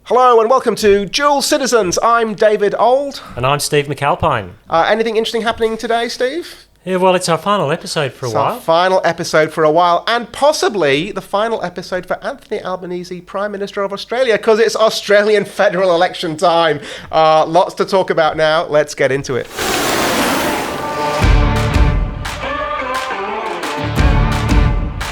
Hello and welcome to Dual Citizens. I'm David Ould. And I'm Steve McAlpine. Anything interesting happening today, Steve? Yeah, well, it's our final episode for a while. Our final episode for a while, and possibly the final episode for Anthony Albanese, Prime Minister of Australia, because it's Australian federal election time. Lots to talk about now. Let's get into it.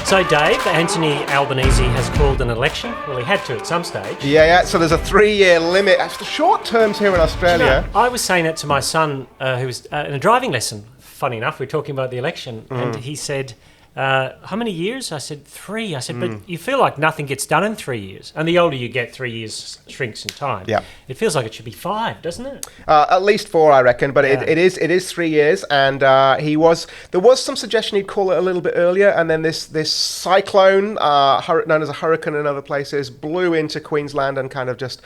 So, Dave, Anthony Albanese has called an election. Well, he had to at some stage. Yeah. So there's a 3-year limit. That's the short terms here in Australia. You know, I was saying that to my son, who was in a driving lesson. Funny enough, we're talking about the election, and he said, how many years? I said, 3. I said, but you feel like nothing gets done in 3 years. And the older you get, 3 years shrinks in time. Yeah. It feels like it should be 5, doesn't it? At least 4, I reckon, but it is 3 years, and there was some suggestion he'd call it a little bit earlier, and then this cyclone, known as a hurricane in other places, blew into Queensland and kind of just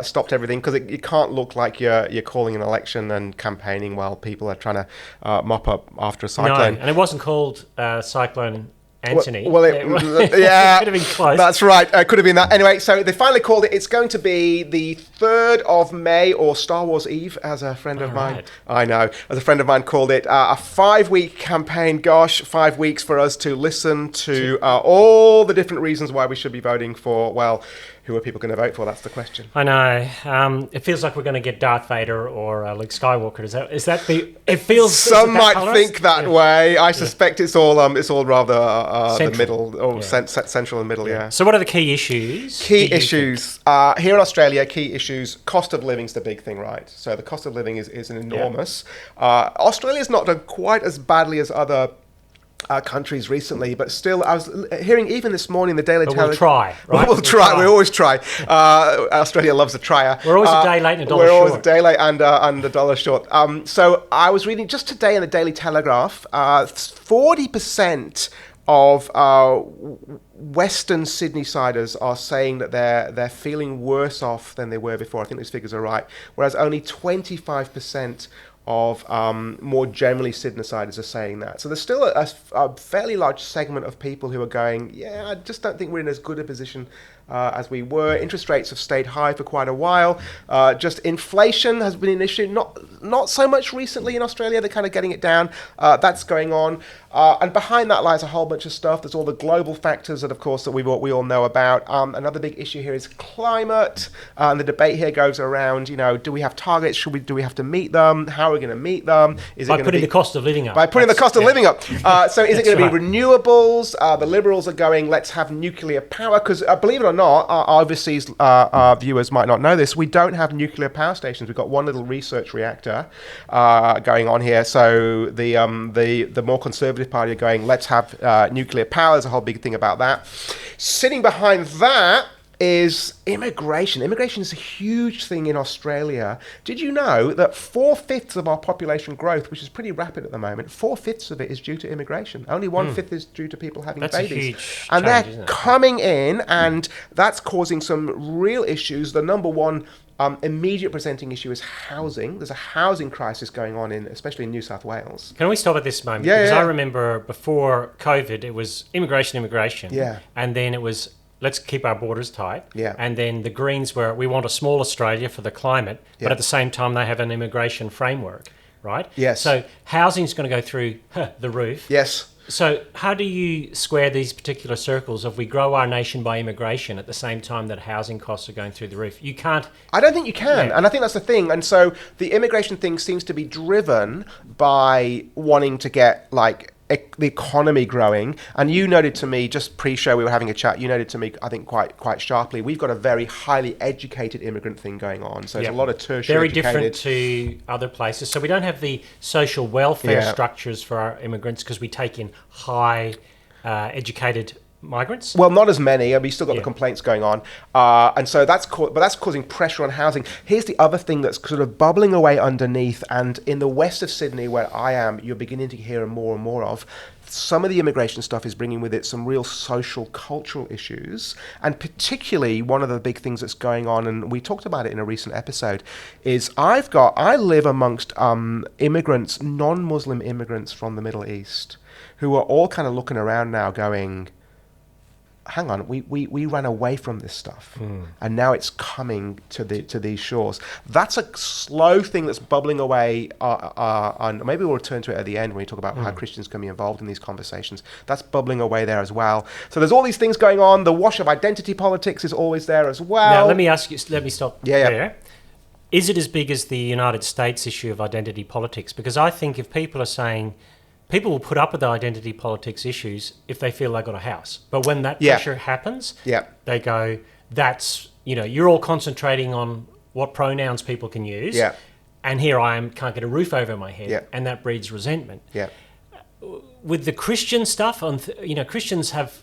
stopped everything, because it can't look like you're calling an election and campaigning while people are trying to mop up after a cyclone. No, and it wasn't called Cyclone Anthony. Well, yeah, could have been close. That's right. Could have been that. Anyway, so they finally called it. It's going to be the 3rd of May, or Star Wars Eve, as a friend of mine. I know, as a friend of mine called it, a 5-week campaign. Gosh, 5 weeks for us to listen to all the different reasons why we should be voting for. Well, who are people going to vote for? That's the question. I know. It feels like we're going to get Darth Vader or Luke Skywalker. Is that the? It feels. Some might think that way. I suspect it's all rather the middle, or central and middle. Yeah. So what are the key issues? Key issues here in Australia. Key issues. Cost of living's the big thing, right? So the cost of living is an enormous. Australia's not done quite as badly as other countries recently, but still, I was hearing even this morning the Daily Telegraph. We'll try, right? We'll try. We always try. Australia loves a trier. We're always a day late and a dollar short. We're always a day late and a dollar short. So I was reading just today in the Daily Telegraph, 40% of Western Sydney-siders are saying that they're feeling worse off than they were before. I think these figures are right. Whereas only 25% of more generally Sydney-siders are saying that. So there's still a fairly large segment of people who are going, yeah, I just don't think we're in as good a position as we were. Interest rates have stayed high for quite a while. Just inflation has been an issue, not so much recently in Australia. They're kind of getting it down. That's going on. And behind that lies a whole bunch of stuff. There's all the global factors that, of course, that we all know about. Another big issue here is climate. And the debate here goes around, do we have targets? Do we have to meet them? How are we going to meet them? By putting the cost of living up. By putting the cost of living up. So is it going to be renewables? The Liberals are going, let's have nuclear power. Because believe it or not, our overseas viewers might not know this, we don't have nuclear power stations. We've got one little research reactor going on here. So the more conservative party are going, let's have nuclear power. There's a whole big thing about that. Sitting behind that is immigration. Immigration is a huge thing in Australia. Did you know that 4/5 of our population growth, which is pretty rapid at the moment, 4/5 of it is due to immigration. Only 1/5 is due to people having babies. That's a huge and change, they're coming in, and that's causing some real issues. The number one immediate presenting issue is housing. There's a housing crisis going on especially in New South Wales. Can we stop at this moment? Because I remember before COVID, it was immigration. Yeah. And then it was, let's keep our borders tight. Yeah. And then the Greens were, we want a small Australia for the climate, but at the same time they have an immigration framework, right? Yes. So housing's going to go through the roof. Yes. So how do you square these particular circles of we grow our nation by immigration at the same time that housing costs are going through the roof? You can't. I don't think you can. Yeah. And I think that's the thing. And so the immigration thing seems to be driven by wanting to get the economy growing. And you noted to me, just pre-show we were having a chat, you noted to me, I think quite sharply, we've got a very highly educated immigrant thing going on. So there's a lot of tertiary very educated. Different to other places. So we don't have the social welfare structures for our immigrants because we take in high educated migrants? Well, not as many. We still got the complaints going on, and so that's causing pressure on housing. Here's the other thing that's sort of bubbling away underneath, and in the west of Sydney, where I am, you're beginning to hear more and more of. Some of the immigration stuff is bringing with it some real social, cultural issues, and particularly one of the big things that's going on, and we talked about it in a recent episode, is I live amongst immigrants, non-Muslim immigrants from the Middle East, who are all kind of looking around now, going, hang on, we ran away from this stuff, and now it's coming to these shores. That's a slow thing that's bubbling away, and maybe we'll return to it at the end when we talk about how Christians can be involved in these conversations. That's bubbling away there as well. So there's all these things going on. The wash of identity politics is always there as well. Now, let me stop Yeah. there. Is it as big as the United States issue of identity politics? Because I think if people are saying, people will put up with the identity politics issues if they feel they've got a house. But when that pressure happens, they go, that's, you're all concentrating on what pronouns people can use. Yeah. And here I am, can't get a roof over my head. And that breeds resentment. Yeah. With the Christian stuff, Christians have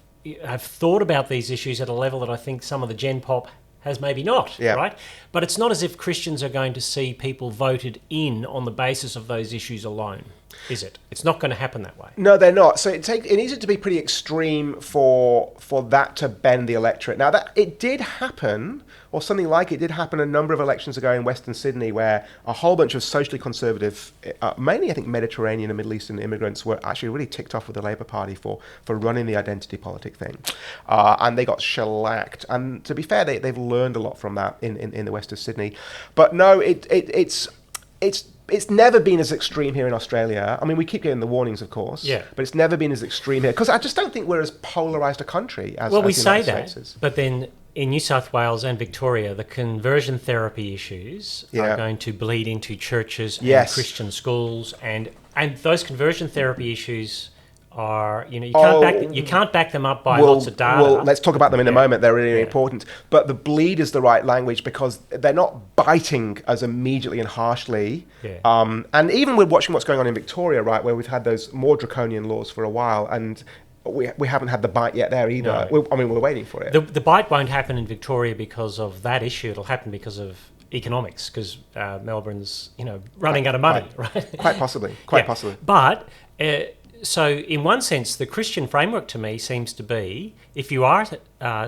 thought about these issues at a level that I think some of the Gen Pop has maybe not, right? But it's not as if Christians are going to see people voted in on the basis of those issues alone, is it? It's not going to happen that way. No, they're not. So it needs it to be pretty extreme for that to bend the electorate. Now, that it did happen, or something like it did happen a number of elections ago in Western Sydney, where a whole bunch of socially conservative, mainly I think Mediterranean and Middle Eastern immigrants, were actually really ticked off with the Labour Party for running the identity politic thing, and they got shellacked. And to be fair, they've learned a lot from that in the west of Sydney. But no, it's never been as extreme here in Australia. I mean, we keep getting the warnings, of course. Yeah. But it's never been as extreme here, because I just don't think we're as polarised a country as we the say United that, States is. but then in New South Wales and Victoria, the conversion therapy issues are going to bleed into churches and Christian schools, and those conversion therapy issues are, you can't back them up by lots of data. Well, let's talk about them in a moment. They're really important. But the bleed is the right language, because they're not biting as immediately and harshly. Yeah. And even with watching what's going on in Victoria, right, where we've had those more draconian laws for a while, and we haven't had the bite yet there either. No. We're waiting for it. The bite won't happen in Victoria because of that issue. It'll happen because of economics, because Melbourne's running out of money, right? Quite possibly. Possibly. But so in one sense, the Christian framework to me seems to be, if you are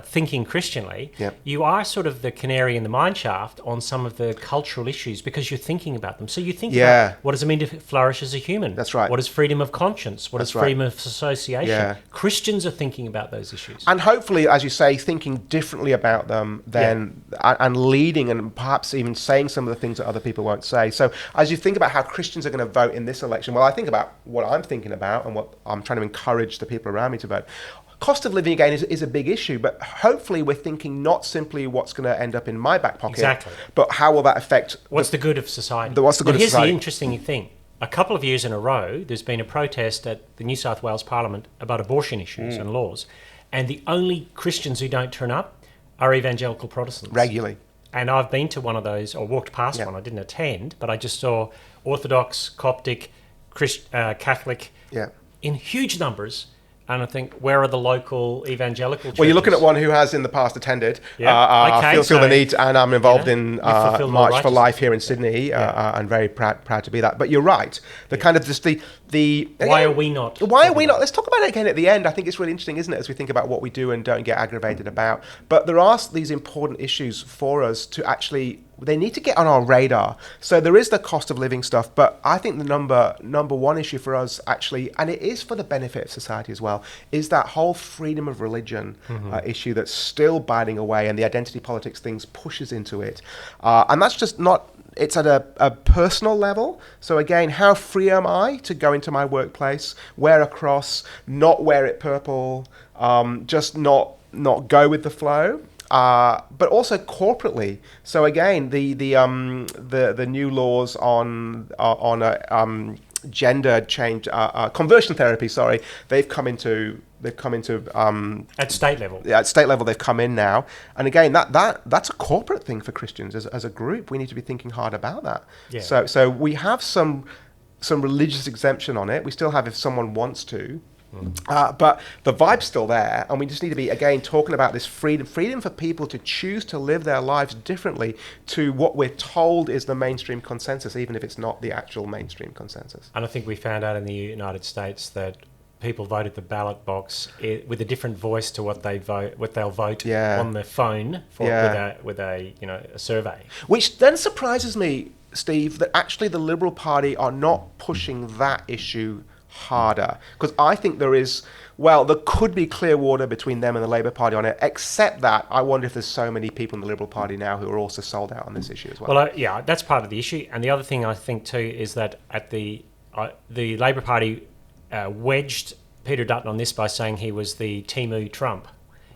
thinking Christianly, you are sort of the canary in the mine shaft on some of the cultural issues, because you're thinking about them. So you think about, what does it mean to flourish as a human? That's right. What is freedom of conscience? What is freedom of association? Yeah. Christians are thinking about those issues. And hopefully, as you say, thinking differently about them and leading, and perhaps even saying some of the things that other people won't say. So as you think about how Christians are going to vote in this election, well, I think about what I'm thinking about and what I'm trying to encourage the people around me to vote. Cost of living, again, is a big issue, but hopefully we're thinking not simply what's going to end up in my back pocket, but how will that affect... What's the good of society? What's the good of society? Here's the interesting thing. A couple of years in a row, there's been a protest at the New South Wales Parliament about abortion issues and laws, and the only Christians who don't turn up are evangelical Protestants. Regularly. And I've been to one of those, or walked past one. I didn't attend, but I just saw Orthodox, Coptic, Catholic in huge numbers. And I think, where are the local evangelical churches? Well, you're looking at one who has in the past attended. Feel the need, and I'm involved in March for Life here in Sydney, and very proud to be that. But you're right. The kind of just the why are we not? Why are we not? Let's talk about it again at the end. I think it's really interesting, isn't it, as we think about what we do and don't get aggravated about. But there are these important issues for us to actually... They need to get on our radar. So there is the cost of living stuff, but I think the number one issue for us actually, and it is for the benefit of society as well, is that whole freedom of religion issue that's still biting away, and the identity politics things pushes into it. And that's just not... It's at a personal level. So again, how free am I to go into my workplace, wear a cross, not wear it purple, just not go with the flow? But also corporately. So again, the new laws on gender change, conversion therapy. Sorry, they've come into at state level. Yeah, at state level they've come in now. And again, that's a corporate thing for Christians as a group. We need to be thinking hard about that. Yeah. So we have some religious exemption on it. We still have if someone wants to. But the vibe's still there, and we just need to be, again, talking about this freedom for people to choose to live their lives differently to what we're told is the mainstream consensus, even if it's not the actual mainstream consensus. And I think we found out in the United States that people voted the ballot box with a different voice to what they'll vote on the phone with a survey. Which then surprises me, Steve, that actually the Liberal Party are not pushing that issue harder. Because I think there could be clear water between them and the Labour Party on it, except that I wonder if there's so many people in the Liberal Party now who are also sold out on this issue as well. Well, yeah, that's part of the issue. And the other thing I think too is that at the Labour Party wedged Peter Dutton on this by saying he was the Timu Trump.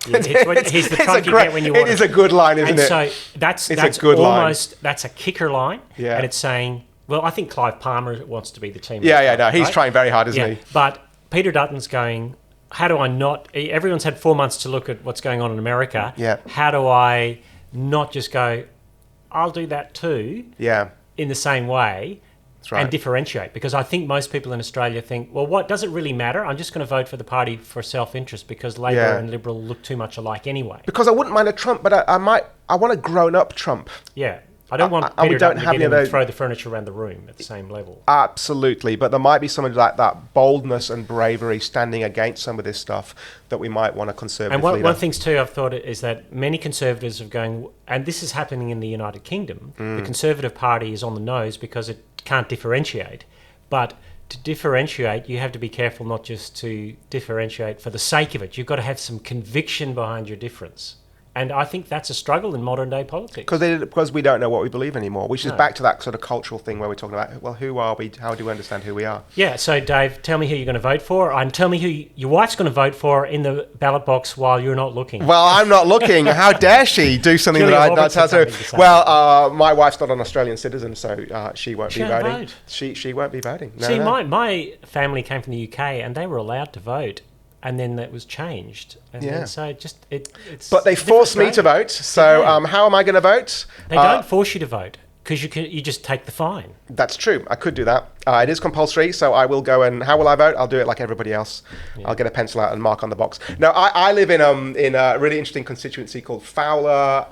He's the Trump you get when you want it. It is a good line, isn't it? So that's a good almost line. That's a kicker line. Yeah. And it's saying, well, I think Clive Palmer wants to be the Timu Yeah, Trump, no, he's right? trying very hard, isn't he? But Peter Dutton's going, how do I not... Everyone's had 4 months to look at what's going on in America. Yeah. How do I not just go, I'll do that too, in the same way, right. and differentiate? Because I think most people in Australia think, well, what does it really matter? I'm just going to vote for the party for self-interest because Labor and Liberal look too much alike anyway. Because I wouldn't mind a Trump, but I want a grown-up Trump. Yeah. I don't want Peter Dutton to get in and throw the furniture around the room at the same level. Absolutely, but there might be some of that boldness and bravery standing against some of this stuff that we might want a conservative leader. And one of the things too I've thought is that many conservatives are going, and this is happening in the United Kingdom, the Conservative Party is on the nose because it can't differentiate. But to differentiate, you have to be careful not just to differentiate for the sake of it. You've got to have some conviction behind your difference. And I think that's a struggle in modern day politics. Because we don't know what we believe anymore, which is back to that sort of cultural thing where we're talking about, well, who are we? How do we understand who we are? Yeah, so Dave, tell me who you're going to vote for, and tell me who your wife's going to vote for in the ballot box while you're not looking. Well, I'm not looking. How dare she do something Julia that I not tell her? Well, my wife's not an Australian citizen, so she won't be voting. Vote. She won't be voting. No, See, no. my family came from the UK, and they were allowed to vote. And then that was changed. And then so it's... But they forced me to vote, so how am I going to vote? They don't force you to vote, because you just take the fine. That's true. I could do that. It is compulsory, so I will go and... How will I vote? I'll do it like everybody else. Yeah. I'll get a pencil out and mark on the box. Now, I live in a really interesting constituency called Fowler.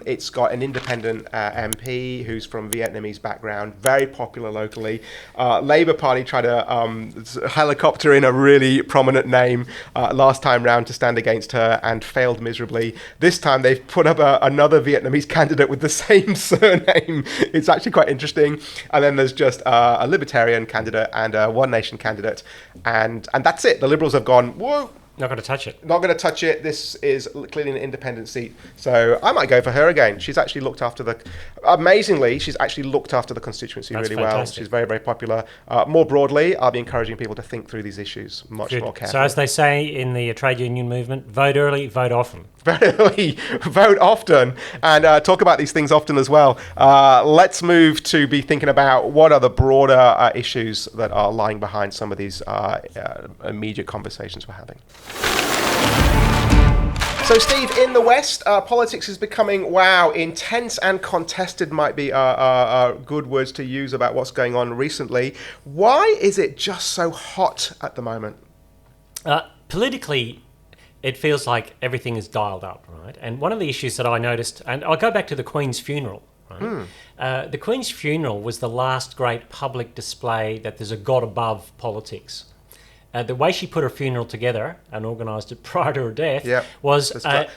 It's got an independent MP who's from Vietnamese background, very popular locally. Labour Party tried to helicopter in a really prominent name last time round to stand against her and failed miserably. This time they've put up another Vietnamese candidate with the same surname. It's actually quite interesting. And then there's just a Libertarian candidate and a One Nation candidate, and that's it. The Liberals have gone, whoa, not going to touch it. Not going to touch it. This is clearly an independent seat, so I might go for her again. She's actually looked after the constituency That's really fantastic. well. She's very, very popular. More broadly, I'll be encouraging people to think through these issues much more carefully. So as they say in the trade union movement, vote early, vote often. Vote early, vote often, and talk about these things often as well. Let's move to be thinking about what are the broader issues that are lying behind some of these immediate conversations we're having. So, Steve, in the West, politics is becoming, intense and contested might be good words to use about what's going on recently. Why is it just so hot at the moment? Politically, it feels like everything is dialed up, right? And one of the issues that I noticed, and I'll go back to the Queen's funeral, right? The Queen's funeral was the last great public display that there's a God above politics. The way she put her funeral together and organised it prior to her death was...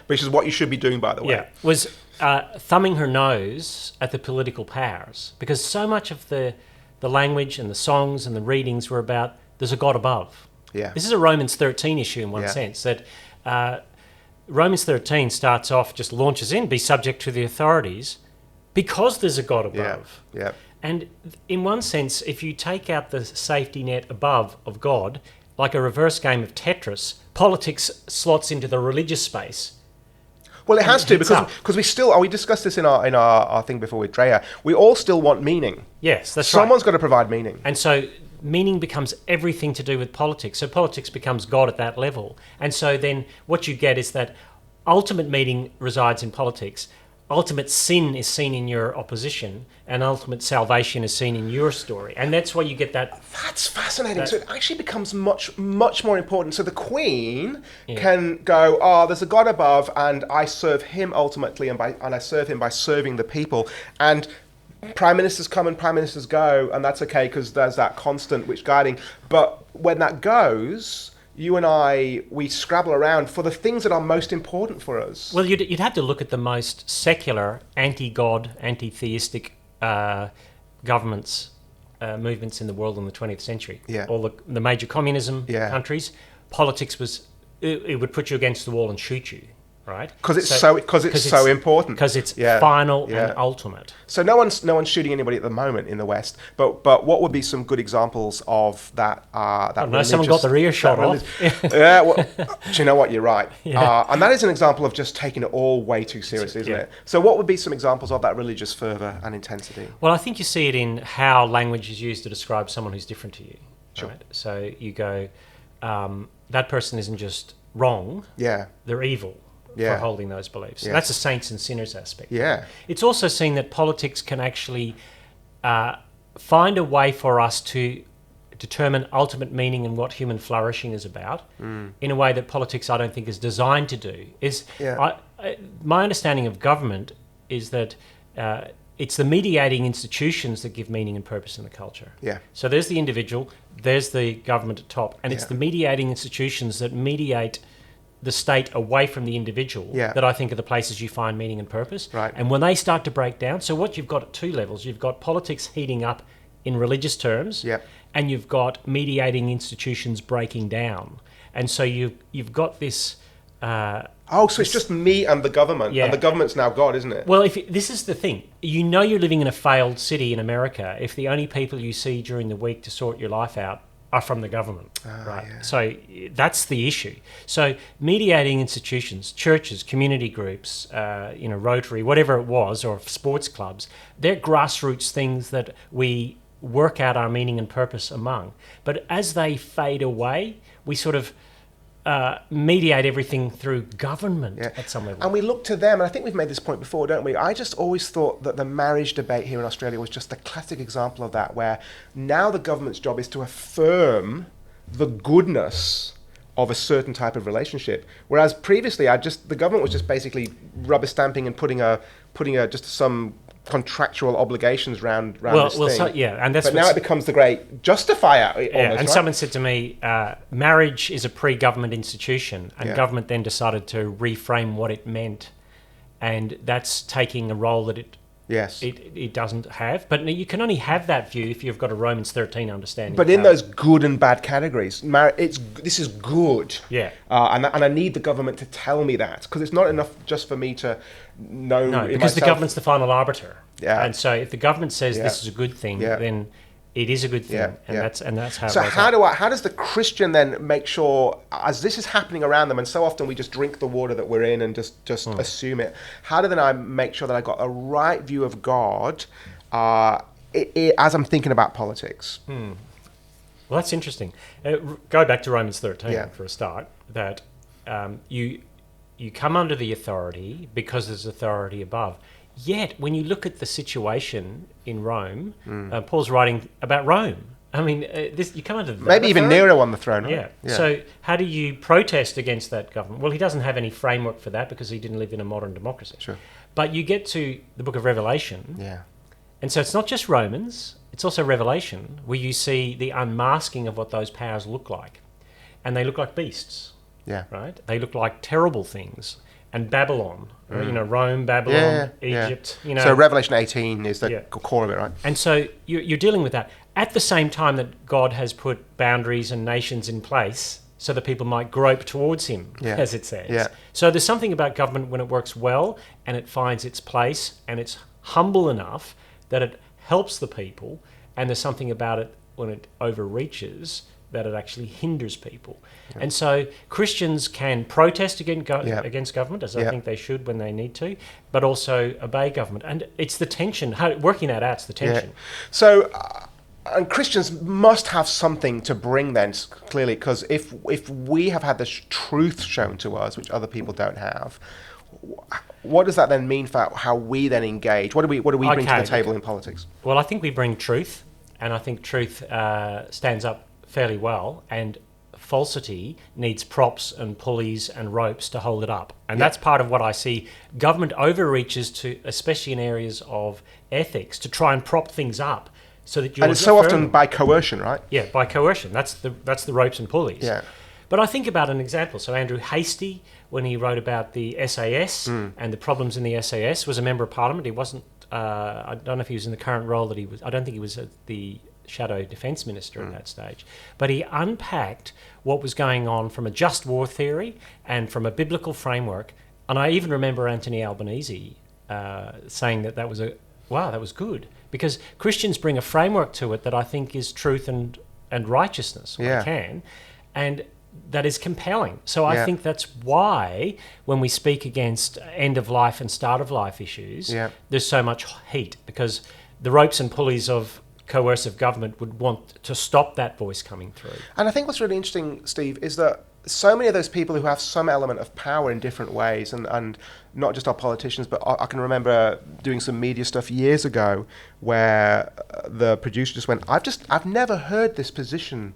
which is what you should be doing, by the way. Was thumbing her nose at the political powers, because so much of the language and the songs and the readings were about there's a God above. Yeah. This is a Romans 13 issue in one sense, that Romans 13 starts off, just launches in, be subject to the authorities, because there's a God above. Yeah. And in one sense, if you take out the safety net above of God, like a reverse game of Tetris, politics slots into the religious space. Well, it has to, because we still, we discussed this in our thing before with Drea, we all still want meaning. Yes, that's right. Someone's got to provide meaning. And so meaning becomes everything to do with politics. So politics becomes God at that level. And so then what you get is that ultimate meaning resides in politics. Ultimate sin is seen in your opposition, and ultimate salvation is seen in your story. And that's why you get that... That's fascinating. So it actually becomes much, much more important. So the Queen can go, there's a God above, and I serve him ultimately, and I serve him by serving the people. And prime ministers come and prime ministers go, and that's okay, because there's that constant which guiding. But when that goes... you and I, we scrabble around for the things that are most important for us. Well, you'd have to look at the most secular, anti-God, anti-theistic governments movements in the world in the 20th century. Yeah. All the major communism countries, politics was, it would put you against the wall and shoot you, right? Because it's so important. Because it's final and ultimate. So no one's shooting anybody at the moment in the West. But what would be some good examples of that? Someone got the rear shot off. Yeah. Well, do you know what? You're right. Yeah. And that is an example of just taking it all way too seriously, isn't it? So what would be some examples of that religious fervour and intensity? Well, I think you see it in how language is used to describe someone who's different to you. Sure. Right? So you go, that person isn't just wrong. Yeah. They're evil. For holding those beliefs. Yeah. That's a saints and sinners aspect. Yeah. It's also seen that politics can actually find a way for us to determine ultimate meaning and what human flourishing is about in a way that politics, I don't think, is designed to do. My understanding of government is that it's the mediating institutions that give meaning and purpose in the culture. Yeah. So there's the individual, there's the government at top, and it's the mediating institutions that mediate the state away from the individual that I think are the places you find meaning and purpose. Right. And when they start to break down, so what you've got at two levels, you've got politics heating up in religious terms, and you've got mediating institutions breaking down. And so you've got this... so it's just me and the government, and the government's now God, isn't it? Well, this is the thing. You know you're living in a failed city in America if the only people you see during the week to sort your life out are from the government, right? Yeah. So that's the issue. So mediating institutions, churches, community groups, Rotary, whatever it was, or sports clubs, they're grassroots things that we work out our meaning and purpose among. But as they fade away, we sort of mediate everything through government at some level. And we look to them, and I think we've made this point before, don't we? I just always thought that the marriage debate here in Australia was just a classic example of that, where now the government's job is to affirm the goodness of a certain type of relationship, whereas previously the government was just basically rubber stamping and putting just some contractual obligations around this thing. And that's but now it becomes the great justifier. Almost, right? Someone said to me, marriage is a pre-government institution, and government then decided to reframe what it meant, and that's taking a role that it doesn't have. But you can only have that view if you've got a Romans 13 understanding. But in those good and bad categories, this is good. Yeah. And I need the government to tell me that, because it's not enough just for me to know. No, because the government's the final arbiter. Yeah. And so if the government says this is a good thing, then it is a good thing, and that's how. So how does the Christian then make sure, as this is happening around them, and so often we just drink the water that we're in and just assume it? How do then I make sure that I got a right view of God as I'm thinking about politics? Well, that's interesting. Go back to Romans 13 for a start. That you come under the authority because there's authority above. Yet, when you look at the situation in Rome, Paul's writing about Rome. I mean, you come under that maybe even Nero on the throne. Right? Yeah. So, how do you protest against that government? Well, he doesn't have any framework for that because he didn't live in a modern democracy. Sure. But you get to the book of Revelation, and so it's not just Romans; it's also Revelation, where you see the unmasking of what those powers look like, and they look like beasts. Yeah. Right. They look like terrible things. And Babylon, Rome, Babylon, Egypt. So Revelation 18 is the core of it, right? And so you're dealing with that at the same time that God has put boundaries and nations in place so that people might grope towards him, as it says. Yeah. So there's something about government when it works well and it finds its place and it's humble enough that it helps the people, and there's something about it when it overreaches that it actually hinders people. Yeah. And so Christians can protest against government, as I think they should when they need to, but also obey government. And it's the tension, working that out's the tension. Yeah. So, and Christians must have something to bring then, clearly, because if we have had this truth shown to us, which other people don't have, what does that then mean for how we then engage? What do we bring to the table in politics? Well, I think we bring truth, and I think truth stands up fairly well, and falsity needs props and pulleys and ropes to hold it up. And that's part of what I see government overreaches to, especially in areas of ethics, to try and prop things up so that you. And it's so often by coercion, right? Yeah, by coercion. That's the ropes and pulleys. Yeah. But I think about an example. So Andrew Hastie, when he wrote about the SAS and the problems in the SAS, was a member of Parliament. He wasn't. I don't know if he was in the current role that he was. I don't think he was at the shadow defence minister at that stage. But he unpacked what was going on from a just war theory and from a biblical framework. And I even remember Anthony Albanese saying that was that was good, because Christians bring a framework to it that I think is truth and righteousness, when they can, and that is compelling. So I think that's why when we speak against end of life and start of life issues, there's so much heat, because the ropes and pulleys of coercive government would want to stop that voice coming through. And I think what's really interesting, Steve, is that so many of those people who have some element of power in different ways, and not just our politicians, but I can remember doing some media stuff years ago where the producer just went, I've never heard this position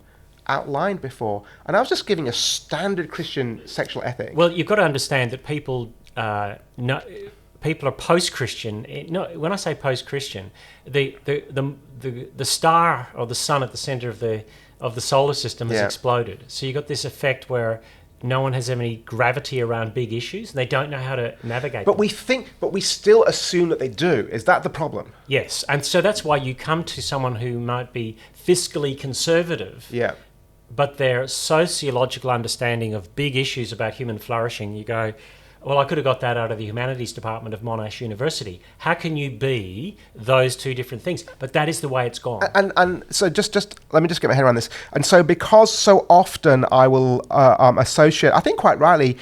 outlined before, and I was just giving a standard Christian sexual ethic. Well, you've got to understand that people people are post-Christian. No, when I say post-Christian, the star or the sun at the center of the solar system has exploded. So you got this effect where no one has any gravity around big issues, and they don't know how to navigate them. But we still assume that they do. Is that the problem? Yes, and so that's why you come to someone who might be fiscally conservative. Yeah. But their sociological understanding of big issues about human flourishing, you go, well, I could have got that out of the humanities department of Monash University. How can you be those two different things? But that is the way it's gone. And so just let me just get my head around this. And so because so often I will associate, I think quite rightly,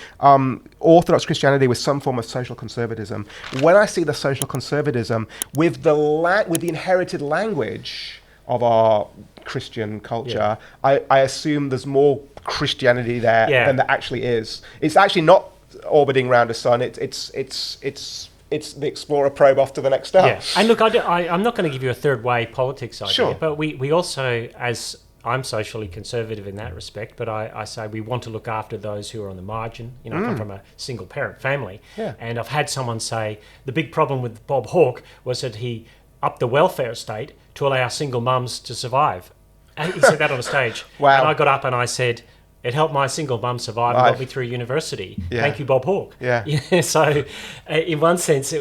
Orthodox Christianity with some form of social conservatism. When I see the social conservatism with the inherited language of our Christian culture, I assume there's more Christianity there than there actually is. It's actually not orbiting around a sun. It's the Explorer probe off to the next star. Yeah, and look, I'm not going to give you a third way politics idea, but we also, as I'm socially conservative in that respect, but I say we want to look after those who are on the margin. I come from a single parent family, and I've had someone say the big problem with Bob Hawke was that he upped the welfare state to allow single mums to survive. And he said that on a stage. Wow. And I got up and I said, it helped my single mum survive and got me through university. Yeah. Thank you, Bob Hawke. Yeah. So in one sense,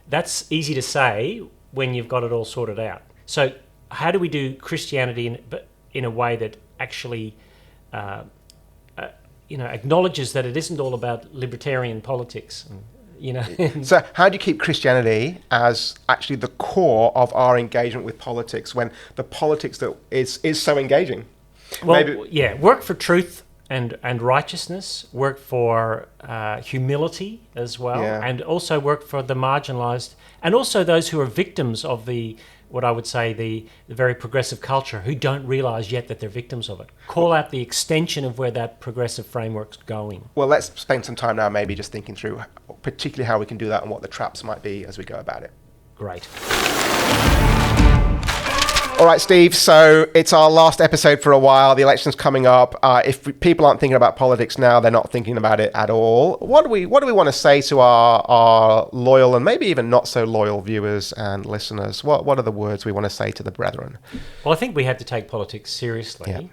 that's easy to say when you've got it all sorted out. So how do we do Christianity in a way that actually acknowledges that it isn't all about libertarian politics? So how do you keep Christianity as actually the core of our engagement with politics when the politics that is so engaging? Well, work for truth and righteousness, work for humility as well, and also work for the marginalised, and also those who are victims of what I would say the very progressive culture, who don't realise yet that they're victims of it. Call out the extension of where that progressive framework's going. Well, let's spend some time now maybe just thinking through particularly how we can do that and what the traps might be as we go about it. Great. All right, Steve, so it's our last episode for a while. The election's coming up. If people aren't thinking about politics now, they're not thinking about it at all. What do we want to say to our loyal and maybe even not so loyal viewers and listeners? What are the words we want to say to the brethren? Well, I think we have to take politics seriously,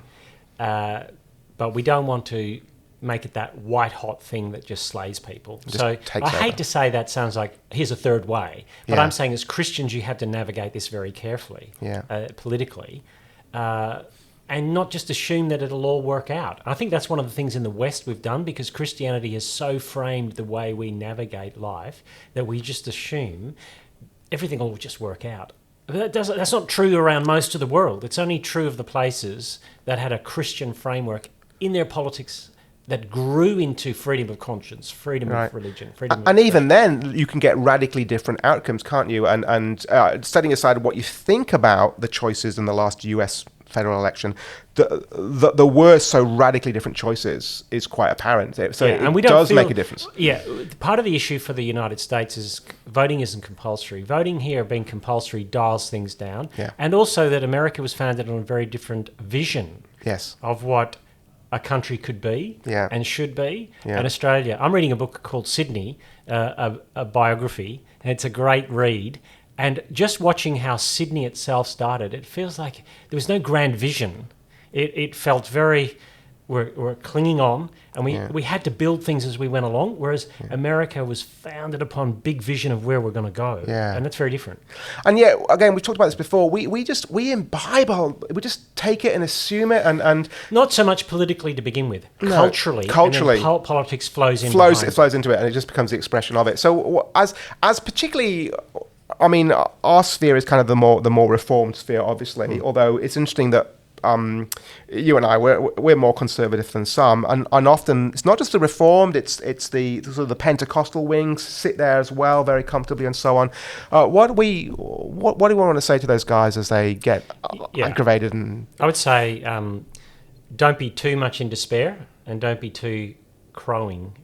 but we don't want to make it that white-hot thing that just slays people. So I hate to say that sounds like, here's a third way, but I'm saying as Christians you have to navigate this very carefully, politically, and not just assume that it'll all work out. I think that's one of the things in the West we've done, because Christianity has so framed the way we navigate life that we just assume everything will just work out. That's not true around most of the world. It's only true of the places that had a Christian framework in their politics that grew into freedom of conscience, freedom of religion, freedom and even then, you can get radically different outcomes, can't you? And setting aside what you think about the choices in the last US federal election, the were so radically different choices is quite apparent. So it does make a difference. Yeah, part of the issue for the United States is voting isn't compulsory. Voting here being compulsory dials things down. And also that America was founded on a very different vision of what a country could be and should be, and Australia. I'm reading a book called Sydney, a biography, and it's a great read. And just watching how Sydney itself started, it feels like there was no grand vision. It felt very were clinging on, and we had to build things as we went along, whereas America was founded upon big vision of where we're going to go, and that's very different. And yet, again, we've talked about this before, we imbibe, we just take it and assume it, and not so much politically to begin with, culturally, and then politics flows into it, and it just becomes the expression of it. So as particularly, I mean, our sphere is kind of the more reformed sphere, obviously, although it's interesting that you and I, we're more conservative than some, and often it's not just the Reformed, it's the sort of the Pentecostal wings sit there as well, very comfortably, and so on. What do we want to say to those guys as they get aggravated? And I would say, don't be too much in despair, and don't be too crowing.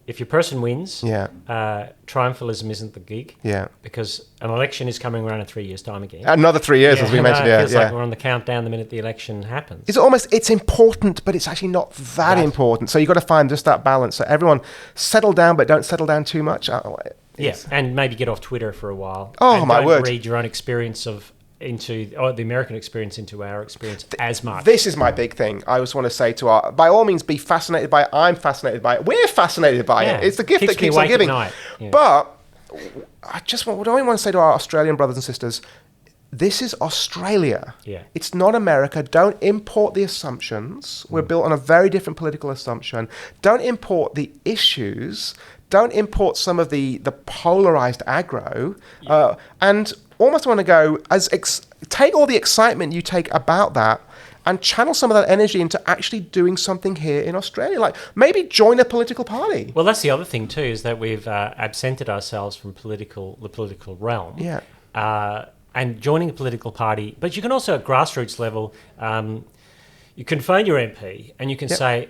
If your person wins, triumphalism isn't the gig. Yeah. Because an election is coming around in 3 years' time again. Another 3 years, as we mentioned. It feels like we're on the countdown the minute the election happens. It's important, but it's actually not that important. So you've got to find just that balance. So everyone settle down, but don't settle down too much. And maybe get off Twitter for a while. Oh, and my word. Don't read your own experience into the American experience into our experience as much. This is my big thing. I just want to say to by all means, be fascinated by it. I'm fascinated by it. We're fascinated by it. It's the gift that keeps on giving. But I just want to say to our Australian brothers and sisters, this is Australia. Yeah. It's not America. Don't import the assumptions. We're built on a very different political assumption. Don't import the issues. Don't import some of the polarized aggro. And almost want to go take all the excitement you take about that and channel some of that energy into actually doing something here in Australia. Like maybe join a political party. Well, that's the other thing too, is that we've absented ourselves from the political realm. Yeah. And joining a political party, but you can also at grassroots level, you can phone your MP and you can say,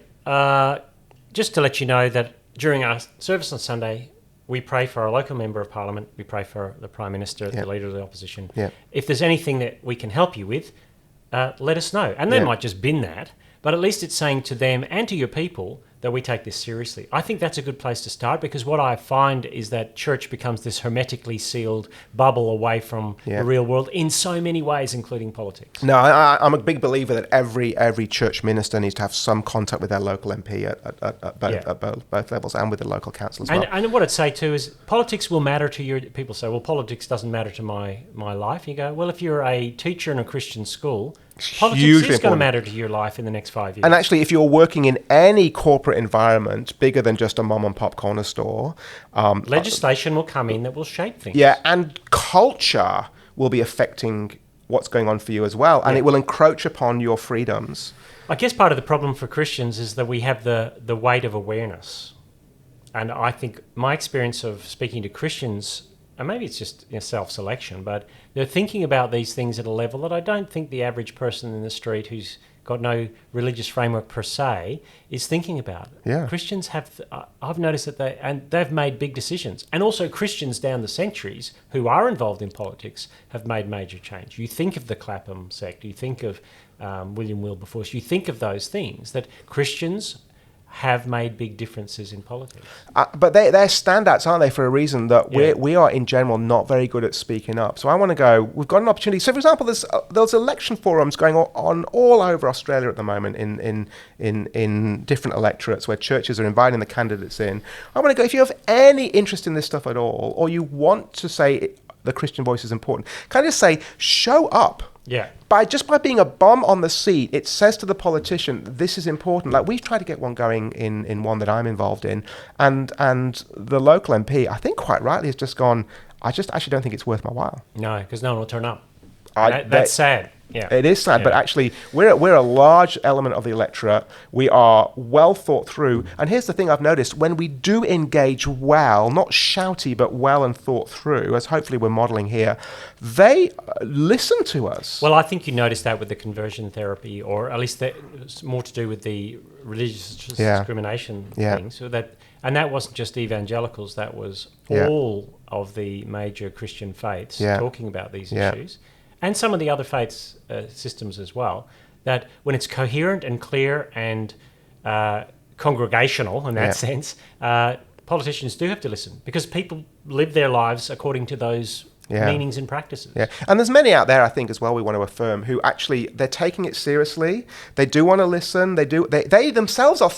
just to let you know that during our service on Sunday, we pray for our local member of parliament, we pray for the Prime Minister, the Leader of the Opposition. Yeah. If there's anything that we can help you with, let us know. And they might just bin that, but at least it's saying to them and to your people that we take this seriously. I think that's a good place to start, because what I find is that church becomes this hermetically sealed bubble away from the real world in so many ways, including politics. No, I'm a big believer that every church minister needs to have some contact with their local MP at both levels, and with the local council as well. And what I'd say too is politics will matter to your people. Say, well, politics doesn't matter to my life. You go, well, if you're a teacher in a Christian school, politics is going to matter to your life in the next 5 years. And actually, if you're working in any corporate environment bigger than just a mom and pop corner store, legislation will come in that will shape things. Yeah, and culture will be affecting what's going on for you as well, and it will encroach upon your freedoms. I guess part of the problem for Christians is that we have the weight of awareness. And I think my experience of speaking to Christians, and maybe it's just self-selection, but they're thinking about these things at a level that I don't think the average person in the street who's got no religious framework per se is thinking about. Yeah. Christians have, I've noticed that they've made big decisions. And also Christians down the centuries who are involved in politics have made major change. You think of the Clapham sect, you think of William Wilberforce, you think of those things, that Christians have made big differences in politics. But they're standouts, aren't they, for a reason that we are, in general, not very good at speaking up. So I want to go, we've got an opportunity. So, for example, there's election forums going on all over Australia at the moment in different electorates where churches are inviting the candidates in. I want to go, if you have any interest in this stuff at all, or you want to say the Christian voice is important, can I just say, show up. Yeah. By being a bum on the seat, it says to the politician, this is important. Like, we've tried to get one going in one that I'm involved in, and the local MP, I think quite rightly, has just gone, I just actually don't think it's worth my while. No, because no one will turn up. That's sad. Yeah. It is sad, but actually we're a large element of the electorate. We are well thought through. And here's the thing I've noticed, when we do engage well, not shouty, but well and thought through, as hopefully we're modelling here, they listen to us. Well, I think you noticed that with the conversion therapy, or at least it's more to do with the religious discrimination thing. So that wasn't just evangelicals, that was all of the major Christian faiths talking about these issues. And some of the other faiths systems as well, that when it's coherent and clear and congregational in that sense, politicians do have to listen, because people live their lives according to those meanings and practices. Yeah, and there's many out there, I think, as well, we want to affirm, who actually, they're taking it seriously. They do want to listen. They themselves are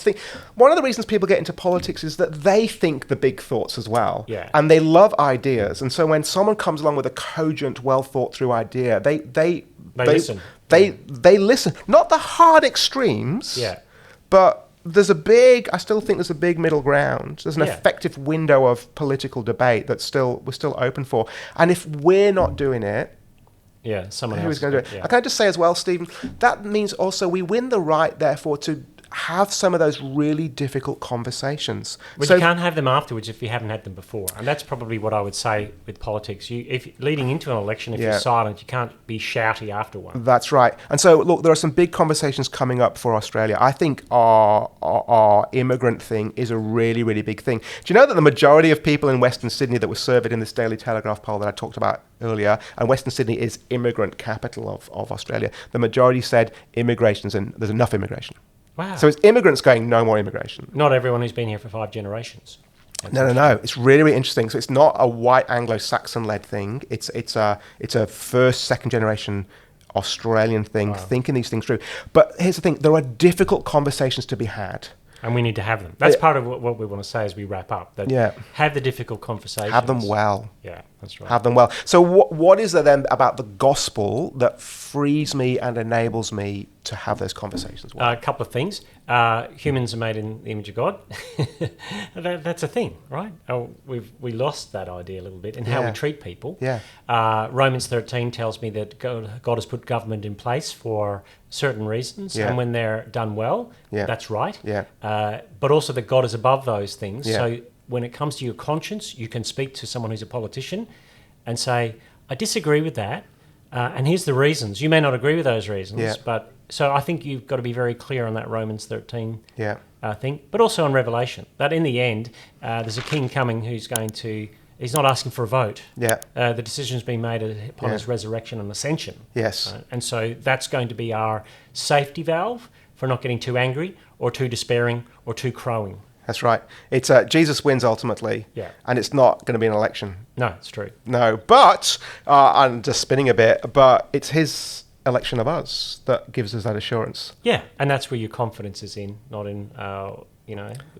one of the reasons people get into politics is that they think the big thoughts as well. Yeah. And they love ideas. And so when someone comes along with a cogent, well thought through idea, they listen. They listen. Not the hard extremes, but I still think there's a big middle ground. There's an effective window of political debate we're still open for. And if we're not doing it, someone who else is going to do it? Can I just say as well, Stephen, that means also we win the right, therefore, to have some of those really difficult conversations. But you can't have them afterwards if you haven't had them before. And that's probably what I would say with politics. If leading into an election, if you're silent, you can't be shouty after one. That's right. And so, look, there are some big conversations coming up for Australia. I think our immigrant thing is a really, really big thing. Do you know that the majority of people in Western Sydney that were surveyed in this Daily Telegraph poll that I talked about earlier, and Western Sydney is immigrant capital of Australia, the majority said there's enough immigration. Wow. So it's immigrants going, no more immigration. Not everyone who's been here for 5 generations. No. It's really, really interesting. So it's not a white Anglo-Saxon-led thing. It's a first, second generation Australian thing, thinking these things through. But here's the thing. There are difficult conversations to be had. And we need to have them. That's part of what we want to say as we wrap up. That have the difficult conversations. Have them well. Yeah, that's right. Have them well. So what is there then about the gospel that frees me and enables me to have those conversations well? A couple of things. Humans are made in the image of God. That's a thing, right? We lost that idea a little bit in how we treat people. Yeah. Romans 13 tells me that God has put government in place for certain reasons, and when they're done well, that's right. Yeah. But also that God is above those things. Yeah. So when it comes to your conscience, you can speak to someone who's a politician and say, I disagree with that, and here's the reasons. You may not agree with those reasons, but so I think you've got to be very clear on that Romans 13 thing, but also on Revelation, that in the end, there's a king coming who's going to, he's not asking for a vote. Yeah. The decision's been made upon his resurrection and ascension. Yes. And so that's going to be our safety valve for not getting too angry or too despairing or too crowing. That's right. It's Jesus wins ultimately, and it's not going to be an election. No, it's true. No, but I'm just spinning a bit, but it's his election of us that gives us that assurance. Yeah, and that's where your confidence is in, not in,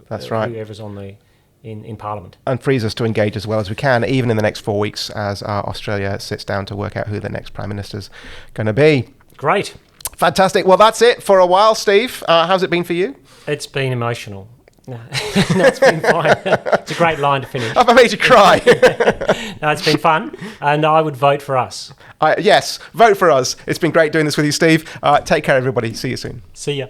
that's right. Whoever's on the in Parliament. And frees us to engage as well as we can, even in the next 4 weeks as Australia sits down to work out who the next Prime Minister's going to be. Great. Fantastic. Well, that's it for a while, Steve. How's it been for you? It's been emotional. No, it's been fine. It's a great line to finish. Have I made you cry? No, it's been fun, and I would vote for us. Yes, vote for us. It's been great doing this with you, Steve. Take care, everybody. See you soon. See ya.